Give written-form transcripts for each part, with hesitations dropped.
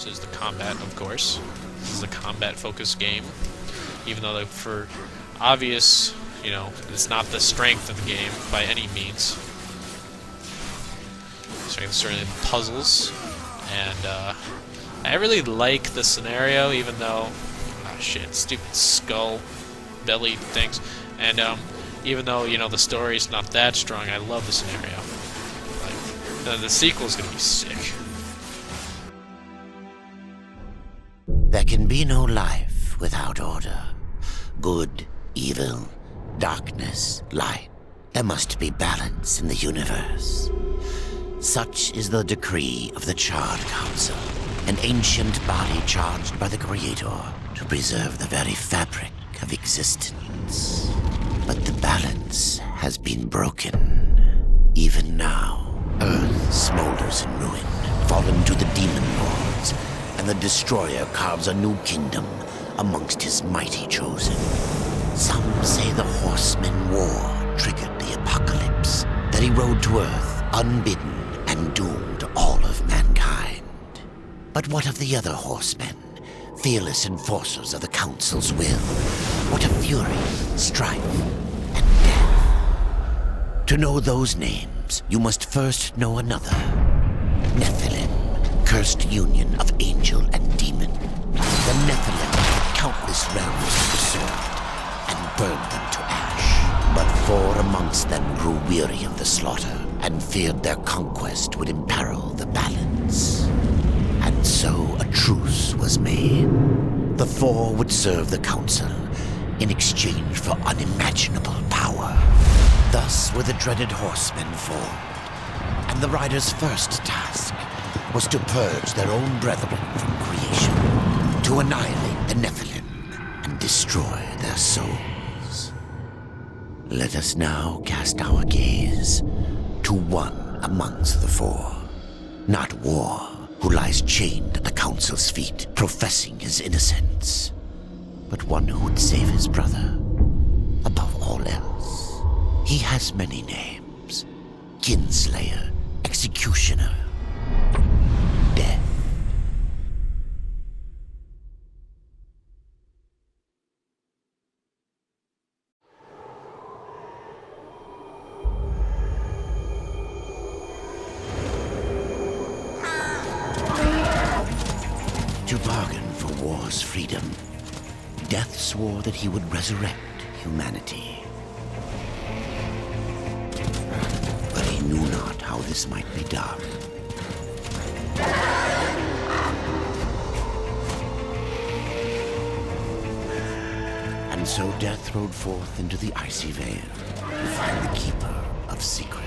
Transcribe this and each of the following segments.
issues is the combat, of course. This is a combat-focused game, even though for obvious, it's not the strength of the game by any means. Strength is certainly the puzzles, and I really like the scenario, even though, stupid skull belly things, and even though the story's not that strong, I love the scenario. Like the sequel's gonna be sick. There can be no life without order. Good, evil, darkness, light. There must be balance in the universe. Such is the decree of the Charred Council, an ancient body charged by the Creator to preserve the very fabric of existence. But the balance has been broken. Even now, Earth smolders in ruin, fallen to the demon lords, and the Destroyer carves a new kingdom amongst his mighty chosen. Some say the Horseman War triggered the apocalypse, that he rode to Earth unbidden and doomed all of mankind. But what of the other horsemen, fearless enforcers of the Council's will? What of fury, strife, and death? To know those names, you must first know another. Nephilim, cursed union of angel and demon. The Nephilim have countless realms to sword and burned them to ash. But 4 amongst them grew weary of the slaughter and feared their conquest would imperil the balance. And so a truce was made. The 4 would serve the Council in exchange for unimaginable power. Thus were the dreaded horsemen formed, and the riders' first task was to purge their own brethren from creation, to annihilate the Nephilim and destroy their souls. Let us now cast our gaze to one amongst the 4, not War, who lies chained at the Council's feet, professing his innocence, but one who would save his brother above all else. He has many names: Kinslayer, Executioner, Death. To bargain for war's freedom, Death swore that he would resurrect humanity. But he knew not how this might be done. And so Death rode forth into the icy veil to find the Keeper of Secrets.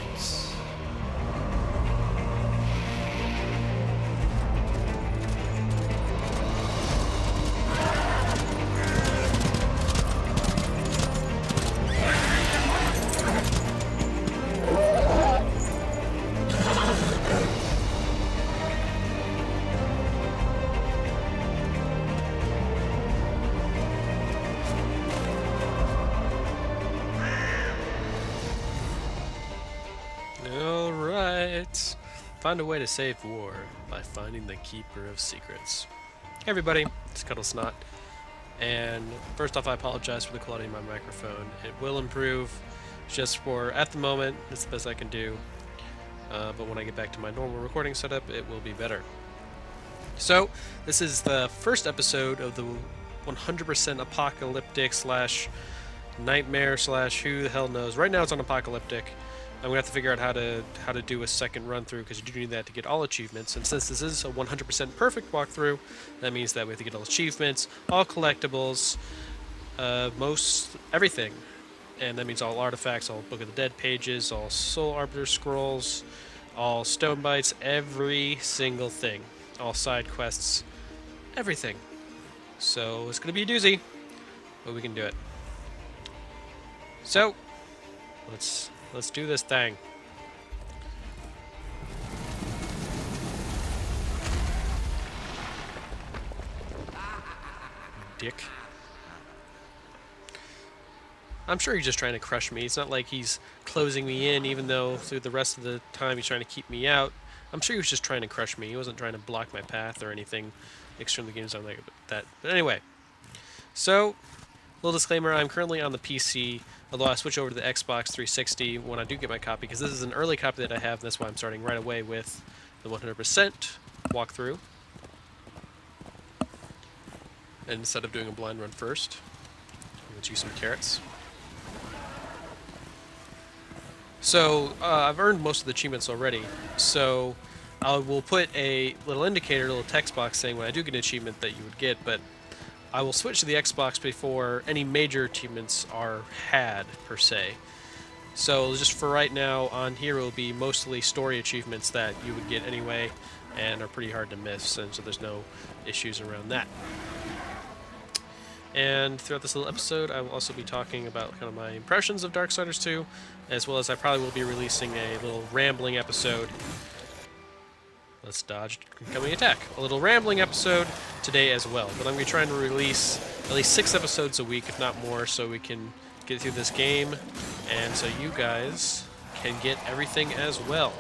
Find a way to save war by finding the Keeper of Secrets. Hey everybody, it's Kuddlesnot, and first off I apologize for the quality of my microphone. It will improve, just for, at the moment, it's the best I can do, but when I get back to my normal recording setup, it will be better. So, this is the first episode of the 100% apocalyptic slash nightmare slash who the hell knows. Right now it's on apocalyptic. I'm gonna have to figure out how to do a second run through, because you do need that to get all achievements. And since this is a 100% perfect walkthrough, that means that we have to get all achievements, all collectibles, most everything, and that means all artifacts, all Book of the Dead pages, all Soul Arbiter Scrolls, all Stonebites, every single thing, all side quests, everything. So it's gonna be a doozy, but we can do it. So let's do this thing. Dick. I'm sure he's just trying to crush me. It's not like he's closing me in, even though through the rest of the time he's trying to keep me out. I'm sure he was just trying to crush me. He wasn't trying to block my path or anything extremely games on like that. But anyway, so little disclaimer: I'm currently on the PC, although I switch over to the Xbox 360 when I do get my copy, because this is an early copy that I have. That's why I'm starting right away with the 100% walkthrough, and instead of doing a blind run first, let's use some carrots. So I've earned most of the achievements already, so I will put a little indicator, a little text box saying when I do get an achievement that you would get, but I will switch to the Xbox before any major achievements are had, per se. So just for right now, on here it will be mostly story achievements that you would get anyway, and are pretty hard to miss, and so there's no issues around that. And throughout this little episode, I will also be talking about kind of my impressions of Darksiders 2, as well as I probably will be releasing a little rambling episode. Let's dodge incoming attack. A little rambling episode today as well, but I'm going to be trying to release at least 6 episodes a week, if not more, so we can get through this game, and so you guys can get everything as well.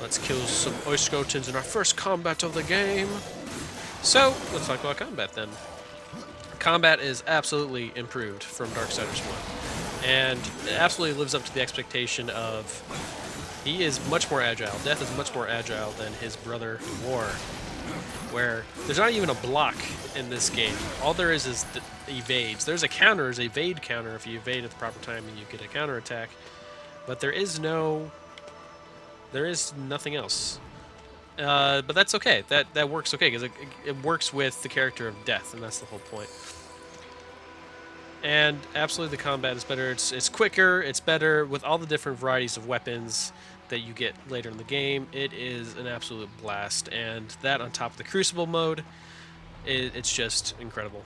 Let's kill some ice skeletons in our first combat of the game. So, let's talk about combat then. Combat is absolutely improved from Darksiders 1, and it absolutely lives up to the expectation of he is much more agile. Death is much more agile than his brother War, where there's not even a block in this game. All there is the evades. There's a counter, there's a evade counter. If you evade at the proper time, and you get a counter attack, but there is nothing else. But that's okay. That works okay, because it works with the character of Death, and that's the whole point. And absolutely the combat is better. It's quicker, it's better, with all the different varieties of weapons that you get later in the game. It is an absolute blast, and that on top of the Crucible mode, it's just incredible.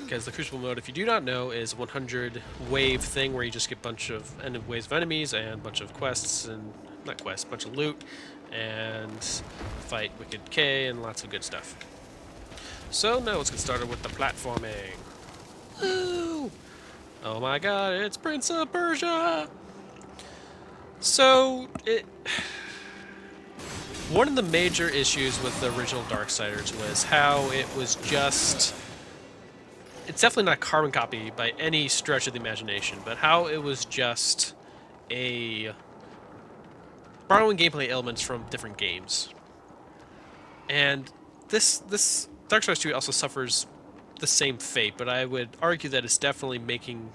Because the Crucible mode, if you do not know, is a 100 wave thing where you just get a bunch of waves of enemies and a bunch of quests, and not quests, a bunch of loot, and fight Wicked K and lots of good stuff. So now let's get started with the platforming. Woo! Oh my god, it's Prince of Persia! So, one of the major issues with the original Darksiders was how it was just... It's definitely not a carbon copy by any stretch of the imagination, but how it was just borrowing gameplay elements from different games. And this Darksiders 2 also suffers the same fate, but I would argue that it's definitely making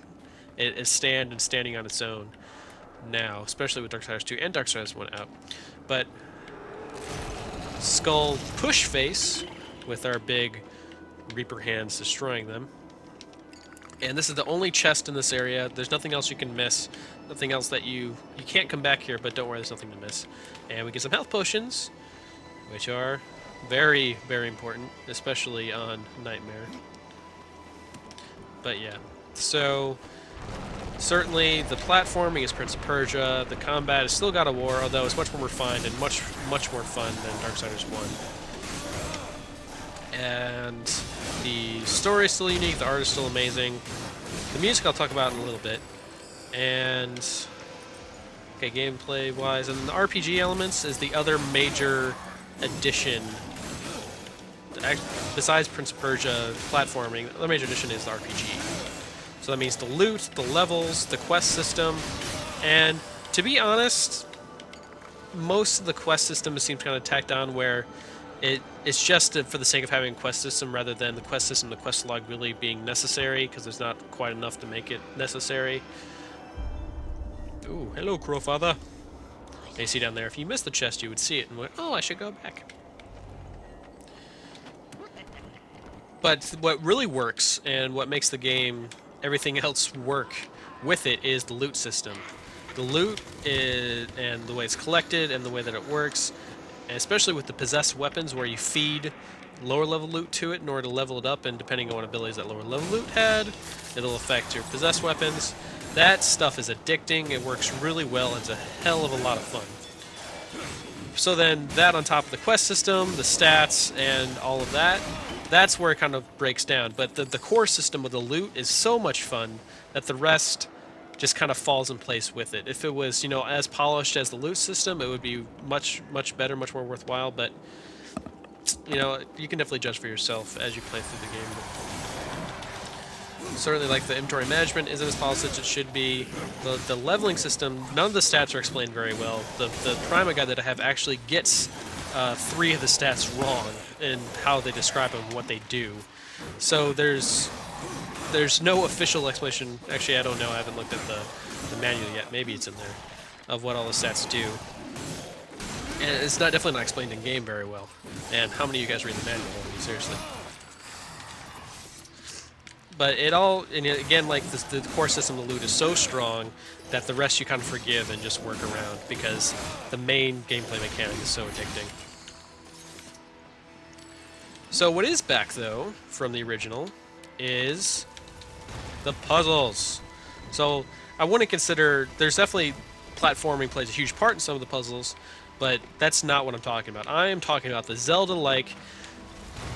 it a stand and standing on its own now, especially with Darksiders 2 and Darksiders 1 out. But Skull push face with our big Reaper hands destroying them. And this is the only chest in this area. There's nothing else you can miss. Nothing else that you can't come back here, but don't worry, there's nothing to miss. And we get some health potions, which are very, very important, especially on Nightmare. But yeah, so certainly the platforming is Prince of Persia. The combat is still God of War, although it's much more refined and much more fun than Darksiders 1. And the story is still unique, the art is still amazing. The music I'll talk about in a little bit. And okay, gameplay-wise, and the RPG elements is the other major addition. Besides Prince of Persia platforming, the other major addition is the RPG. So that means the loot, the levels, the quest system, and to be honest, most of the quest system seems kind of tacked on where it's just for the sake of having a quest system rather than the quest system, the quest log really being necessary, because there's not quite enough to make it necessary. Ooh, hello, Crowfather. You see down there, if you missed the chest, you would see it and went, oh, I should go back. But what really works, and what makes the game, everything else work with it, is the loot system. The loot is, and the way it's collected, and the way that it works, and especially with the possessed weapons, where you feed lower level loot to it in order to level it up, and depending on what abilities that lower level loot had, it'll affect your possessed weapons. That stuff is addicting, it works really well, it's a hell of a lot of fun. So then, that on top of the quest system, the stats, and all of that, that's where it kind of breaks down. But the core system of the loot is so much fun that the rest just kind of falls in place with it. If it was, you know, as polished as the loot system, it would be much better, much more worthwhile. But you know, you can definitely judge for yourself as you play through the game. Certainly, like, the inventory management isn't as polished as it should be. The leveling system, none of the stats are explained very well. The Prima guide that I have actually gets 3 of the stats wrong in how they describe them and what they do. So there's no official explanation. Actually, I don't know. I haven't looked at the manual yet. Maybe it's in there of what all the stats do. And it's definitely not explained in game very well. And how many of you guys read the manual? I mean, seriously. But it all, and again, like the core system of the loot is so strong that the rest you kind of forgive and just work around because the main gameplay mechanic is so addicting. So what is back, though, from the original is the puzzles. So I wouldn't consider, there's definitely platforming plays a huge part in some of the puzzles, but that's not what I'm talking about. I am talking about the Zelda-like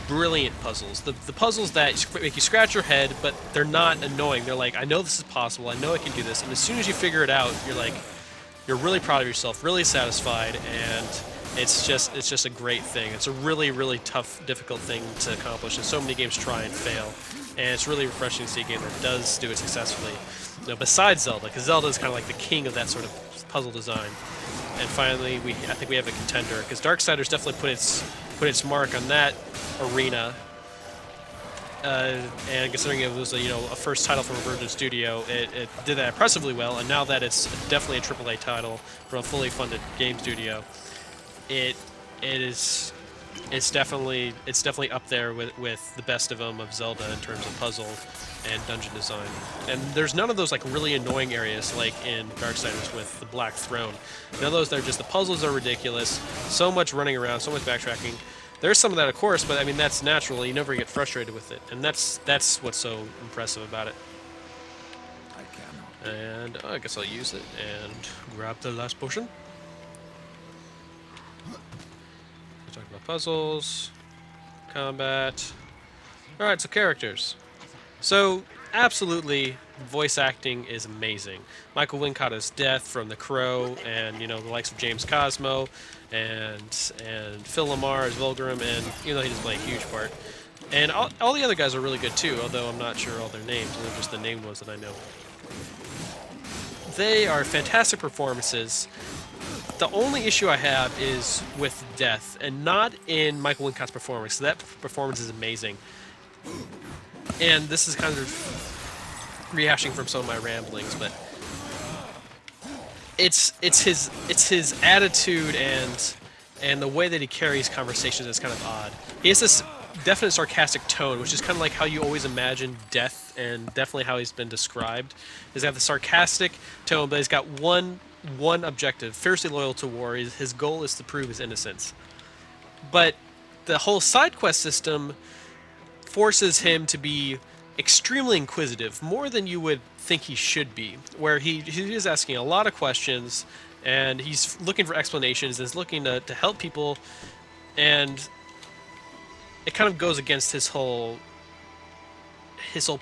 brilliant puzzles. The puzzles that make you scratch your head, but they're not annoying. They're like, I know this is possible, I know I can do this, and as soon as you figure it out, you're like, you're really proud of yourself, really satisfied, and it's just a great thing. It's a really tough, difficult thing to accomplish, and so many games try and fail. And it's really refreshing to see a game that does do it successfully. You know, besides Zelda, because Zelda is kind of like the king of that sort of puzzle design. And finally, I think we have a contender, because Darksiders definitely put its mark on that arena. And considering it was a first title from a Virgin studio, it did that impressively well. And now that it's definitely a AAA title from a fully funded game studio, it's definitely up there with the best of them of Zelda in terms of puzzle and dungeon design. And there's none of those like really annoying areas like in Darksiders with the Black Throne. None of those. They're just, the puzzles are ridiculous. So much running around, so much backtracking. There's some of that, of course, but I mean that's natural. You never get frustrated with it, and that's what's so impressive about it. And I guess I'll use it and grab the last potion. We're talking about puzzles, combat. All right, so characters. So absolutely, voice acting is amazing. Michael Wincotta's Death from The Crow, and the likes of James Cosmo, and Phil Lamar as Volgrim, and even though he doesn't play a huge part, and all the other guys are really good too. Although I'm not sure all their names, they're just the named ones that I know. They are fantastic performances. The only issue I have is with Death, and not in Michael Wincott's performance. That performance is amazing. And this is kind of rehashing from some of my ramblings, but it's his attitude and the way that he carries conversations is kind of odd. He has this definite sarcastic tone, which is kind of like how you always imagine Death, and definitely how he's been described. He's got the sarcastic tone, but he's got one objective: fiercely loyal to war. His goal is to prove his innocence. But the whole side quest system forces him to be extremely inquisitive, more than you would think he should be, where he is asking a lot of questions, and he's looking for explanations, and is looking to help people, and it kind of goes against his whole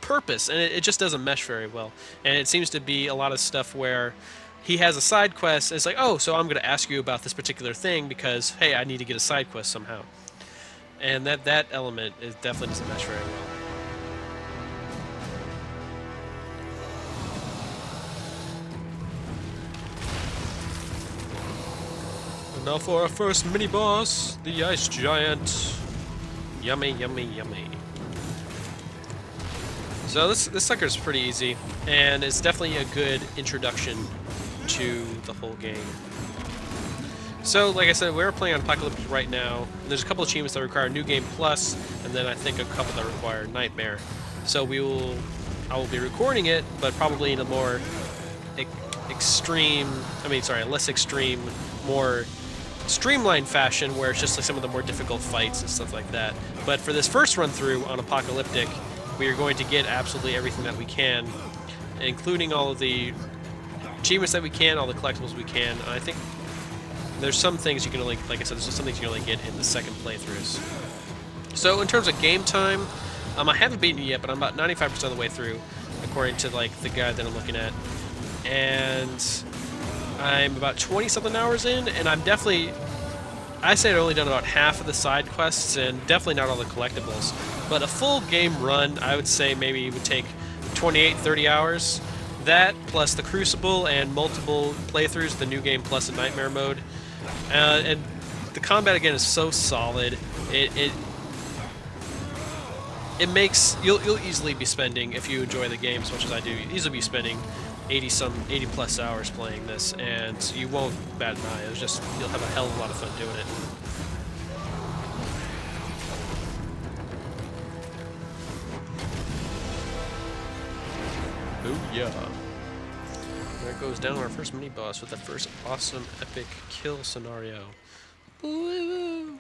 purpose, and it just doesn't mesh very well. And it seems to be a lot of stuff where he has a side quest, and it's like, oh, so I'm going to ask you about this particular thing because, hey, I need to get a side quest somehow. And that element definitely doesn't mesh very well. And now for our first mini-boss, the Ice Giant. Yummy, yummy, yummy. So this sucker's pretty easy, and it's definitely a good introduction to the whole game. So, like I said, we're playing on Apocalyptic right now. And there's a couple of achievements that require New Game Plus, and then I think a couple that require Nightmare. So I will be recording it, but probably in a more less extreme, more streamlined fashion, where it's just like some of the more difficult fights and stuff like that. But for this first run through on Apocalyptic, we are going to get absolutely everything that we can, including all of the achievements that we can, all the collectibles we can. And I think there's some things you can only, like I said, there's some things you can only get in the second playthroughs. So in terms of game time, I haven't beaten it yet, but I'm about 95% of the way through, according to like the guide that I'm looking at. and I'm about 20-something hours in, and I'm definitely... I say I've only done about half of the side quests, and definitely not all the collectibles. But a full game run, I would say maybe would take 28, 30 hours. That, plus the Crucible and multiple playthroughs, the new game plus a Nightmare mode. And the combat, again, is so solid. It makes... You'll easily be spending, if you enjoy the game as much as I do, you'll easily be spending 80 plus hours playing this, and you won't bat an eye. It's just, you'll have a hell of a lot of fun doing it. Oh yeah. There goes down our first mini boss with the first awesome epic kill scenario. Woo!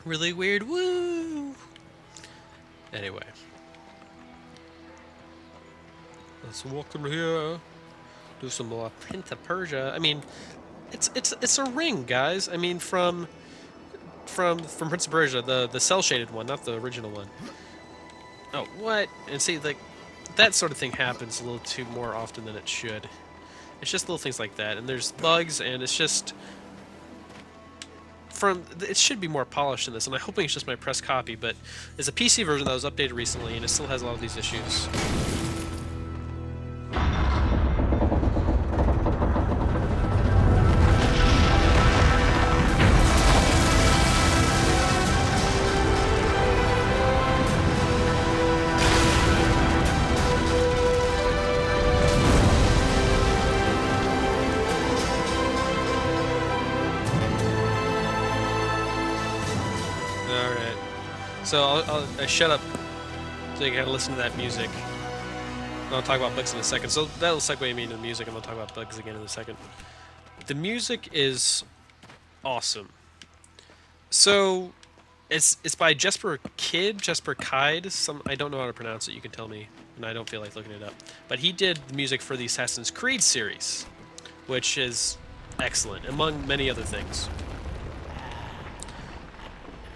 Really weird woo! Anyway. Let's walk through here. Do some more Prince of Persia. I mean, it's a ring, guys. I mean, from Prince of Persia, the cell shaded one, not the original one. Oh, what? And see, like, that sort of thing happens a little too more often than it should. It's just little things like that, and there's bugs, and it's just it should be more polished than this, and I'm hoping it's just my press copy, but there's a PC version that was updated recently, and it still has a lot of these issues. So I'll shut up so you can listen to that music. I'll talk about bugs in a second. So that'll segue me into the music, and we'll talk about bugs again in a second. The music is awesome. So it's by Jesper Kide. I don't know how to pronounce it. You can tell me, and I don't feel like looking it up. But he did music for the Assassin's Creed series, which is excellent, among many other things.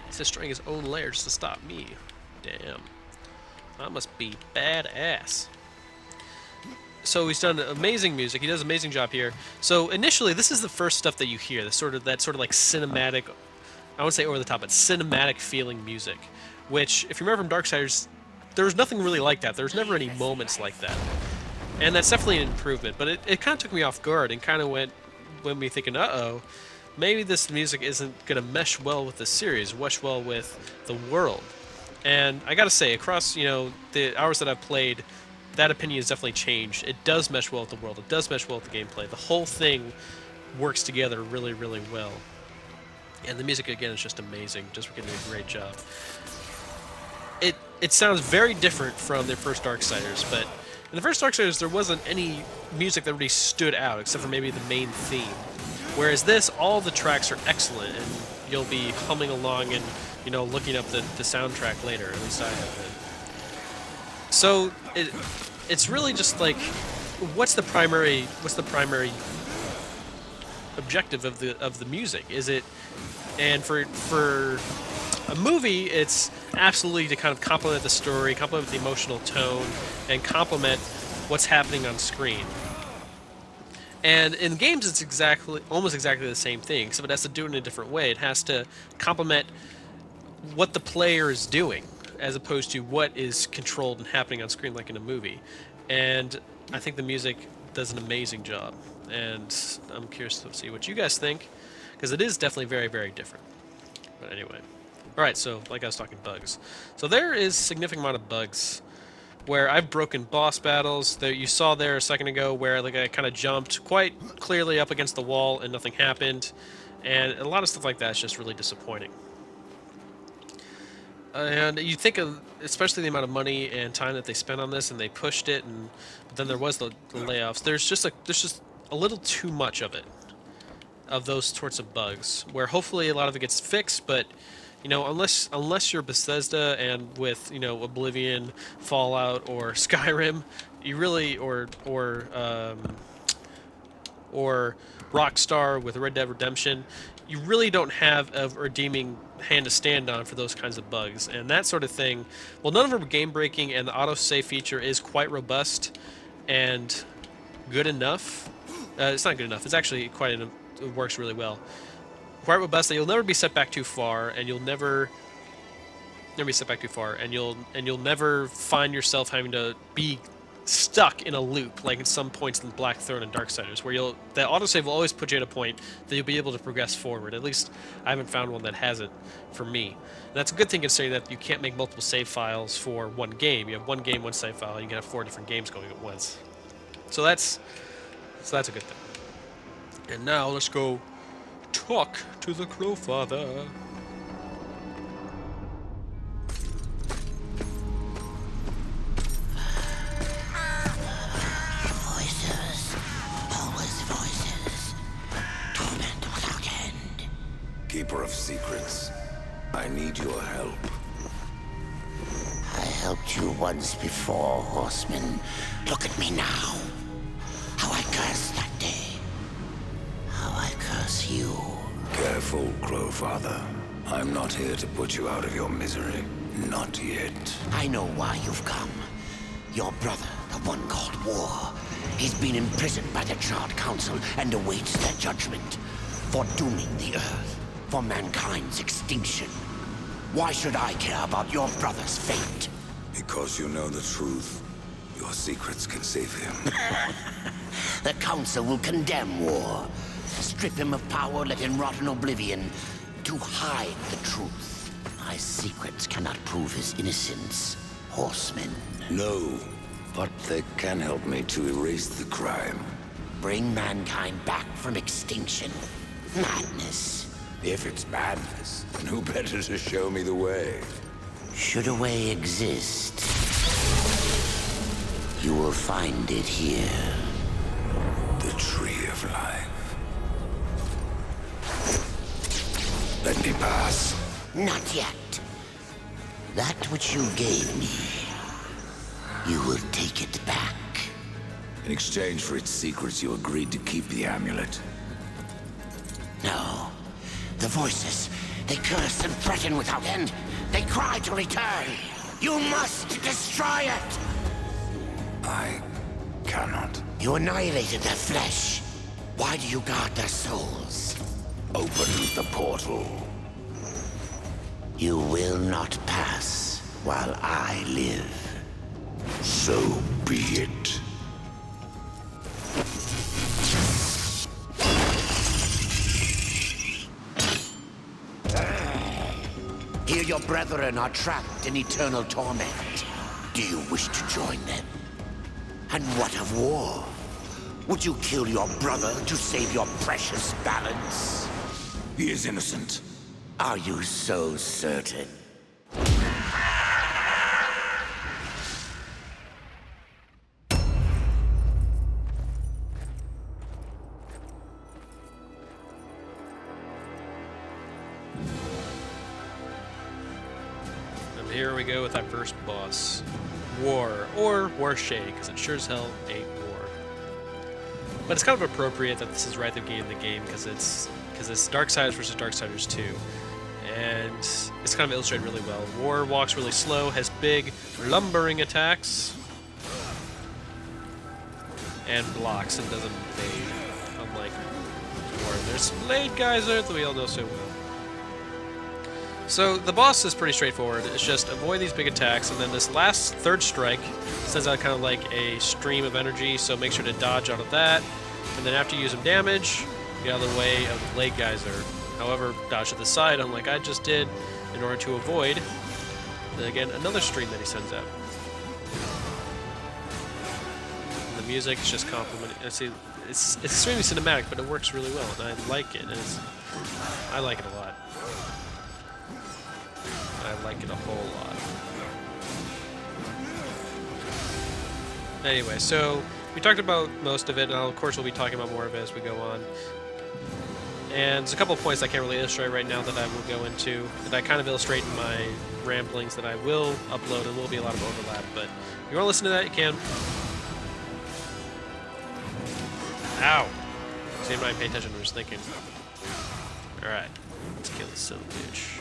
He's destroying his own lair just to stop me. Damn. I must be badass. So he's done amazing music. He does an amazing job here. So initially, this is the first stuff that you hear. That sort of like cinematic, I won't say over the top, but cinematic feeling music. Which, if you remember from Darksiders, there was nothing really like that. There was never any moments like that. And that's definitely an improvement. But it kind of took me off guard and kind of when me thinking, uh-oh, maybe this music isn't going to mesh well with the series, mesh well with the world. And I gotta say, across, the hours that I've played, that opinion has definitely changed. It does mesh well with the world. It does mesh well with the gameplay. The whole thing works together really, really well. And the music, again, is just amazing. Just getting a great job. It sounds very different from the first Darksiders, but in the first Darksiders, there wasn't any music that really stood out, except for maybe the main theme. Whereas this, all the tracks are excellent, and you'll be humming along and, looking up the soundtrack later. At least I have been. So it's really just like, what's the primary objective of the music? Is it, and for a movie, it's absolutely to kind of complement the story, complement the emotional tone, and complement what's happening on screen. And in games, it's almost exactly the same thing, except it has to do it in a different way. It has to complement what the player is doing, as opposed to what is controlled and happening on screen like in a movie. And I think the music does an amazing job. And I'm curious to see what you guys think, because it is definitely very, very different. But anyway. Alright, so like I was talking bugs. So there is a significant amount of bugs where I've broken boss battles. That you saw there a second ago where like I kind of jumped quite clearly up against the wall and nothing happened. And a lot of stuff like that is just really disappointing. And you think of, especially the amount of money and time that they spent on this, and they pushed it, but then there was the layoffs. There's just a little too much of it, of those sorts of bugs, where hopefully a lot of it gets fixed, but unless you're Bethesda and with Oblivion, Fallout, or Skyrim, you really or Rockstar with Red Dead Redemption, you really don't have a redeeming hand to stand on for those kinds of bugs. And that sort of thing, well, none of them are game breaking, and the autosave feature is quite robust and good enough. It's not good enough. It's actually quite it works really well. Quite robust that you'll never be set back too far, and you'll never be set back too far, and you'll never find yourself having to be stuck in a loop like at some points in Black Throne and Darksiders, where that autosave will always put you at a point that you'll be able to progress forward. At least I haven't found one that hasn't for me. And that's a good thing, considering that you can't make multiple save files for one game. You have one game, one save file, and you can have 4 different games going at once. So that's a good thing. And now let's go talk to the Crowfather. Voices. Always voices. Torment without end. Keeper of secrets, I need your help. I helped you once before, horseman. Look at me now. How I cursed that day. How I curse you. Careful, Crowfather. I'm not here to put you out of your misery. Not yet. I know why you've come. Your brother, the one called War, he's been imprisoned by the Charred Council and awaits their judgment. For dooming the Earth. For mankind's extinction. Why should I care about your brother's fate? Because you know the truth. Your secrets can save him. The Council will condemn War. Strip him of power, let him rot in oblivion. To hide the truth. My secrets cannot prove his innocence, horseman. No, but they can help me to erase the crime. Bring mankind back from extinction. Madness. If it's madness, then who better to show me the way? Should a way exist, you will find it here. The Tree of Life. Let me pass. Not yet. That which you gave me, you will take it back. In exchange for its secrets, you agreed to keep the amulet. No. The voices, they curse and threaten without end. They cry to return. You must destroy it! I cannot. You annihilated their flesh. Why do you guard their souls? Open the portal. You will not pass while I live. So be it. Here your brethren are trapped in eternal torment. Do you wish to join them? And what of War? Would you kill your brother to save your precious balance? He is innocent. Are you so certain? And here we go with our first boss. War, or War Shade, because it sure as hell ain't war. But it's kind of appropriate that this is right at the beginning of the game, because it's Darksiders versus Darksiders 2. And it's kind of illustrated really well. War walks really slow, has big, lumbering attacks, and blocks and doesn't fade, unlike War. There's Blade Geyser that we all know so well. So the boss is pretty straightforward. It's just avoid these big attacks, and then this last third strike sends out kind of like a stream of energy, so make sure to dodge out of that. And then after you use some damage, get out of the way of the Blade Geyser. However, dodge to the side, unlike I just did, in order to avoid, then again, another stream that he sends out. And the music is just complimenting. See, it's extremely cinematic, but it works really well, and I like it. I like it a lot. I like it a whole lot. Anyway, so we talked about most of it, and of course we'll be talking about more of it as we go on. And there's a couple of points I can't really illustrate right now that I will go into, that I kind of illustrate in my ramblings that I will upload, and there will be a lot of overlap, but if you want to listen to that, you can. Ow! See, I'm not paying attention, I'm just thinking. Alright, let's kill this silly bitch.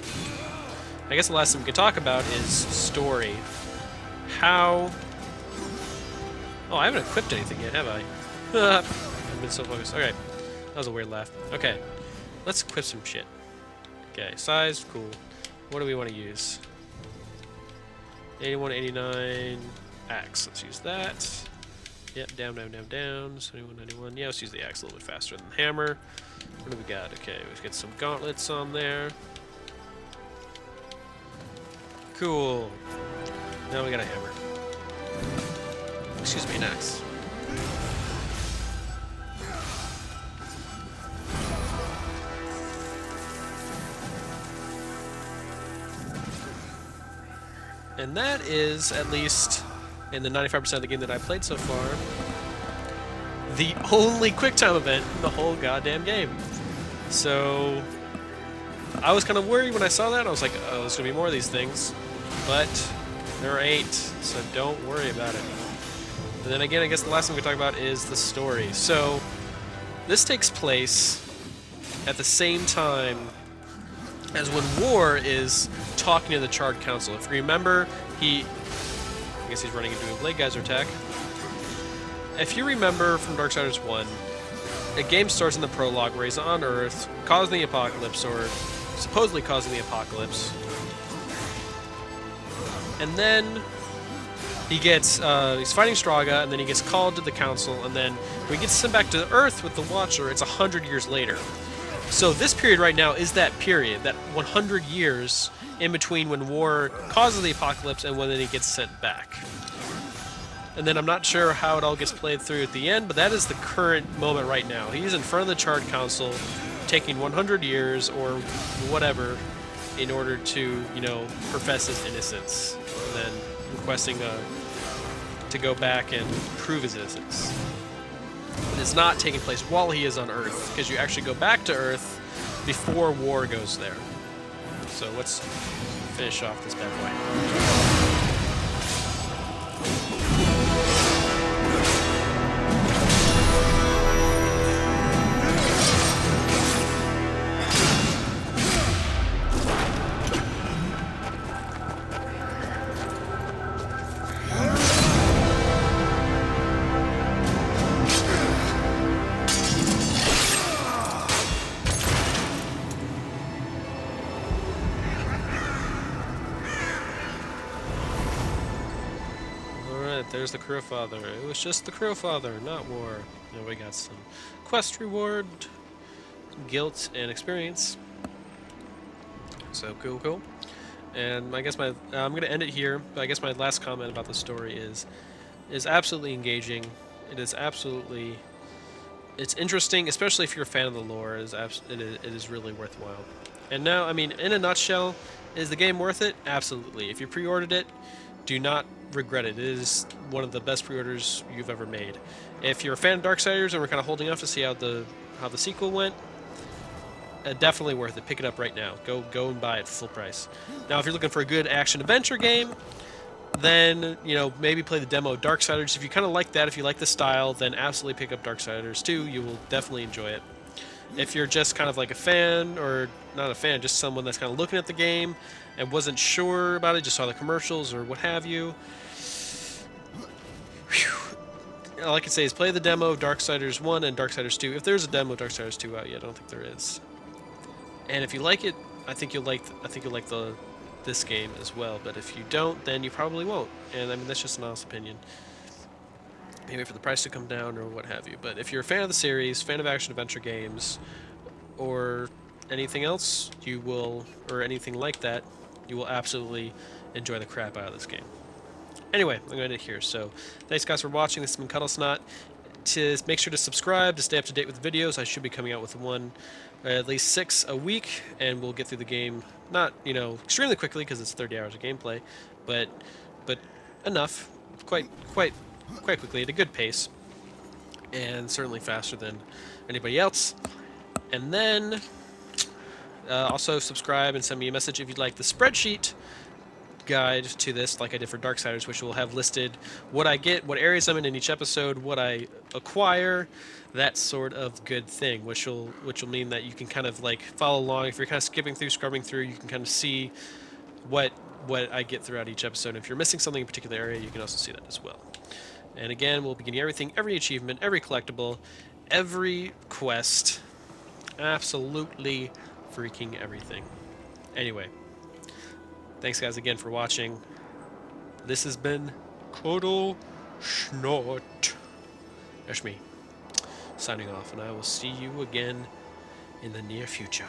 I guess the last thing we can talk about is story. How... Oh, I haven't equipped anything yet, have I? I've been so focused. Okay, that was a weird laugh. Okay, let's equip some shit. Okay, size, cool. What do we want to use? 81, 89, axe. Let's use that. Yep, down, down, down, down. 71, 91. Yeah, let's use the axe a little bit faster than the hammer. What do we got? Okay, let's get some gauntlets on there. Cool. Now we got a hammer. Excuse me, an axe. And that is, at least in the 95% of the game that I played so far, the only QuickTime event in the whole goddamn game. So I was kind of worried when I saw that. I was like, oh, there's going to be more of these things. But there ain't, so don't worry about it. And then again, I guess the last thing we talk about is the story. So this takes place at the same time as when War is talking to the Charred Council. If you remember, I guess he's running into a Blade Geyser attack. If you remember from Darksiders 1, the game starts in the prologue where he's on Earth, causing the apocalypse, or supposedly causing the apocalypse. And then he gets, he's fighting Straga, and then he gets called to the Council, and then when he gets sent back to Earth with the Watcher, it's 100 years later. So this period right now is that period, that 100 years in between when War causes the apocalypse and when then he gets sent back. And then I'm not sure how it all gets played through at the end, but that is the current moment right now. He's in front of the Charred Council, taking 100 years or whatever in order to, you know, profess his innocence, and then requesting to go back and prove his innocence. It's not taking place while he is on Earth, because you actually go back to Earth before War goes there. So let's finish off this bad boy. There's the Crowfather. It was just the Crowfather, not War. Now we got some quest reward, guilt, and experience. So cool. And I guess I'm going to end it here. But I guess my last comment about the story is absolutely engaging. It's interesting, especially if you're a fan of the lore. It is really worthwhile. And now, I mean, in a nutshell, is the game worth it? Absolutely. If you pre-ordered it, do not regret it. It is one of the best pre-orders you've ever made. If you're a fan of Darksiders and we're kind of holding off to see how the sequel went, definitely worth it. Pick it up right now. Go and buy it full price. Now, if you're looking for a good action-adventure game, then, you know, maybe play the demo of Darksiders. If you kind of like that, if you like the style, then absolutely pick up Darksiders 2. You will definitely enjoy it. If you're just kind of like a fan, or not a fan, just someone that's kind of looking at the game and wasn't sure about it, just saw the commercials or what have you, all I can say is play the demo of Darksiders 1 and Darksiders 2. If there's a demo of Darksiders 2 out yet, I don't think there is. And if you like it, I think you'll like this game as well. But if you don't, then you probably won't. And I mean, that's just an honest opinion. Maybe for the price to come down or what have you. But if you're a fan of the series, fan of action-adventure games, or anything else, or anything like that, you will absolutely enjoy the crap out of this game. Anyway, I'm going to end it here. So, thanks guys for watching. This has been Kuddlesnot. To make sure to subscribe to stay up to date with videos. I should be coming out with one, at least 6 a week, and we'll get through the game, not, you know, extremely quickly because it's 30 hours of gameplay, but enough, quite quickly at a good pace, and certainly faster than anybody else. And then also subscribe and send me a message if you'd like the spreadsheet guide to this, like I did for Darksiders, which will have listed what I get, what areas I'm in each episode, what I acquire, that sort of good thing, which will mean that you can kind of like follow along. If you're kind of skipping through, scrubbing through, you can kind of see what I get throughout each episode. If you're missing something in a particular area, you can also see that as well. And again, we'll be getting everything, every achievement, every collectible, every quest. Absolutely freaking everything. Anyway, thanks guys again for watching. This has been Kuddlesnot. That's me, signing off, and I will see you again in the near future.